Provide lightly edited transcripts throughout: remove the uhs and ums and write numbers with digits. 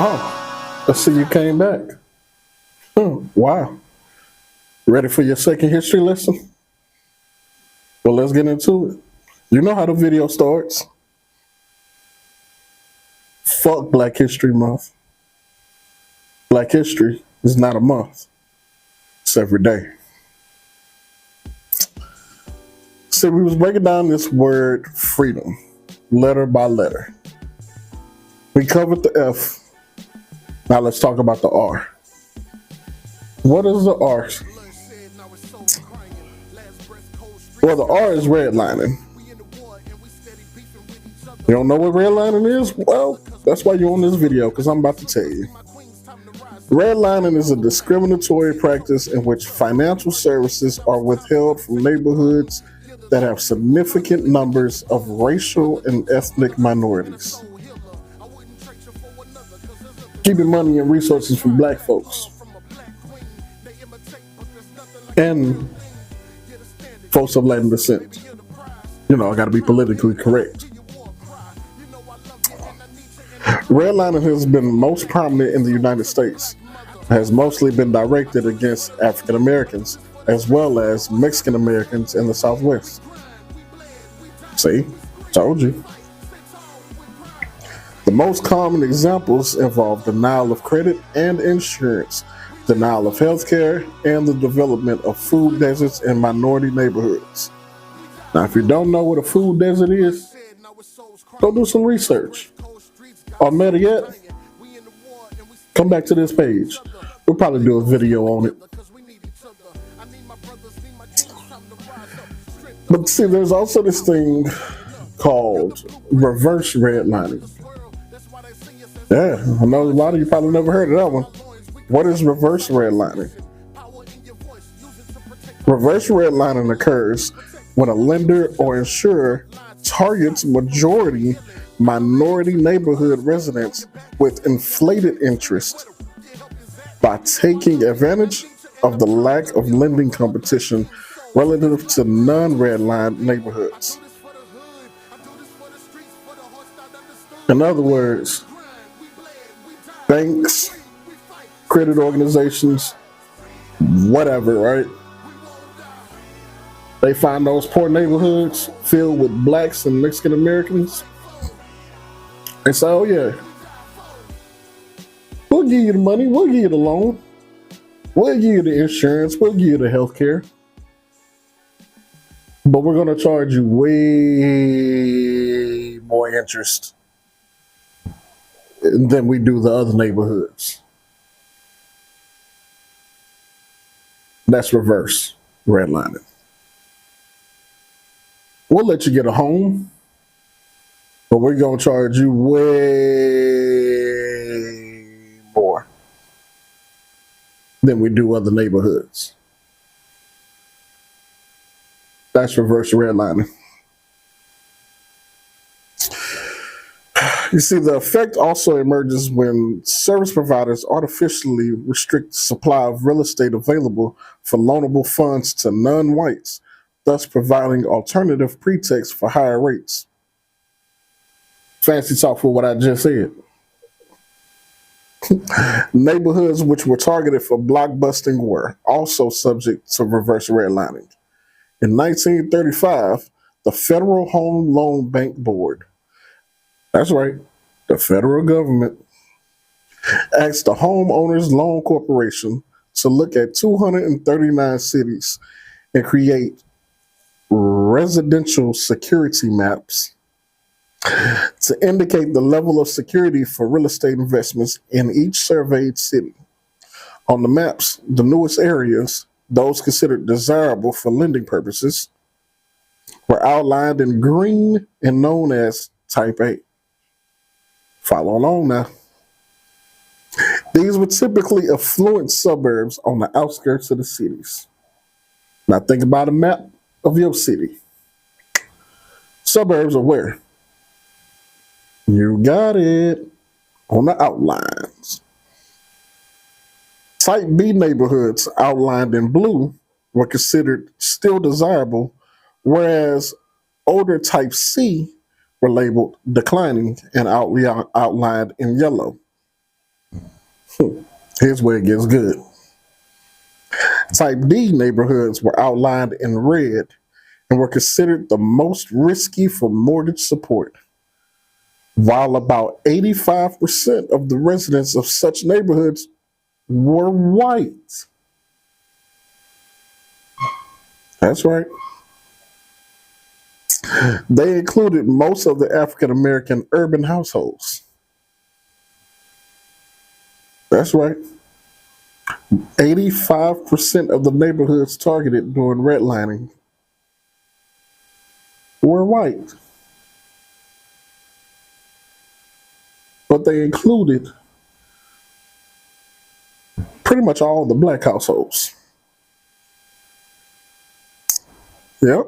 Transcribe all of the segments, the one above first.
Oh, I see you came back. Wow. Ready for your second history lesson? Well, let's get into it. You know how the video starts. Fuck Black History Month. Black History is not a month. It's every day. So we was breaking down this word freedom, letter by letter. We covered the F. Now let's talk about the R. What is the R? Well, the R is redlining. You don't know what redlining is? Well, that's why you're on this video, because I'm about to tell you. Redlining is a discriminatory practice in which financial services are withheld from neighborhoods that have significant numbers of racial and ethnic minorities. Keeping money and resources from black folks and folks of Latin descent. You know, I gotta be politically correct. Redlining has been most prominent in the United States. It has mostly been directed against African Americans as well as Mexican Americans in the Southwest. See, told you. The most common examples involve denial of credit and insurance, denial of health care, and the development of food deserts in minority neighborhoods. Now, if you don't know what a food desert is, go do some research. Or better yet, come back to this page. We'll probably do a video on it. But see, there's also this thing called reverse redlining. Yeah, I know a lot of you probably never heard of that one. What is reverse redlining? Reverse redlining occurs when a lender or insurer targets majority minority neighborhood residents with inflated interest by taking advantage of the lack of lending competition relative to non-redlined neighborhoods. In other words, banks, credit organizations, whatever, right? They find those poor neighborhoods filled with blacks and Mexican Americans. They say, oh yeah, we'll give you the money, we'll give you the loan, we'll give you the insurance, we'll give you the health care. But we're going to charge you way more interest than we do the other neighborhoods. That's reverse redlining. We'll let you get a home, but we're going to charge you way more than we do other neighborhoods. That's reverse redlining. You see, the effect also emerges when service providers artificially restrict the supply of real estate available for loanable funds to non-whites, thus providing alternative pretexts for higher rates. Fancy talk for what I just said. Neighborhoods which were targeted for blockbusting were also subject to reverse redlining. In 1935, the Federal Home Loan Bank Board, that's right, the federal government, asked the Homeowners Loan Corporation to look at 239 cities and create residential security maps to indicate the level of security for real estate investments in each surveyed city. On the maps, the newest areas, those considered desirable for lending purposes, were outlined in green and known as Type A. Follow along now. These were typically affluent suburbs on the outskirts of the cities. Now think about a map of your city. Suburbs are where? You got it. On the outlines. Type B neighborhoods outlined in blue were considered still desirable, whereas older Type C were labeled declining and outlined in yellow. Here's where it gets good. Type D neighborhoods were outlined in red and were considered the most risky for mortgage support, while about 85% of the residents of such neighborhoods were white. That's right. They included most of the African American urban households. That's right. 85% of the neighborhoods targeted during redlining were white. But they included pretty much all the black households. Yep.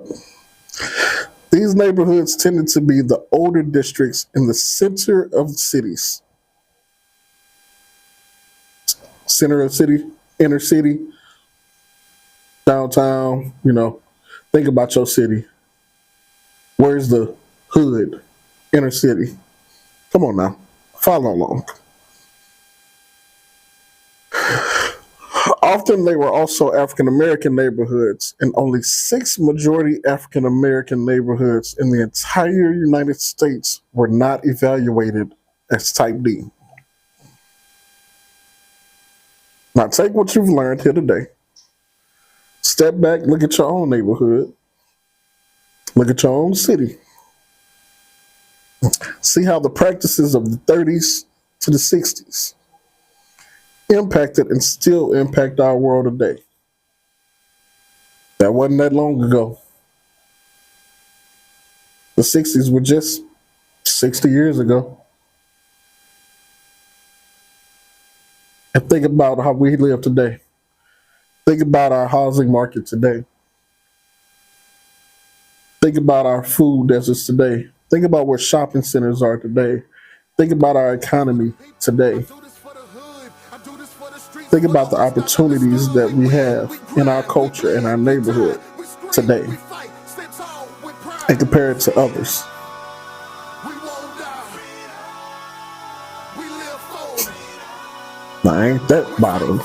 These neighborhoods tended to be the older districts in the center of cities. Center of city, inner city, downtown, think about your city. Where's the hood? Inner city. Come on now, follow along. Often they were also African American neighborhoods, and only 6 majority African American neighborhoods in the entire United States were not evaluated as type D. Now take what you've learned here today. Step back, look at your own neighborhood. Look at your own city. See how the practices of the 30s to the 60s impacted and still impact our world today. That wasn't that long ago. The 60s were just 60 years ago. And think about how we live today. Think about our housing market today. Think about our food deserts today. Think about where shopping centers are today. Think about our economy today. Think about the opportunities that we have in our culture and our neighborhood today and compare it to others. Now, ain't that bottom?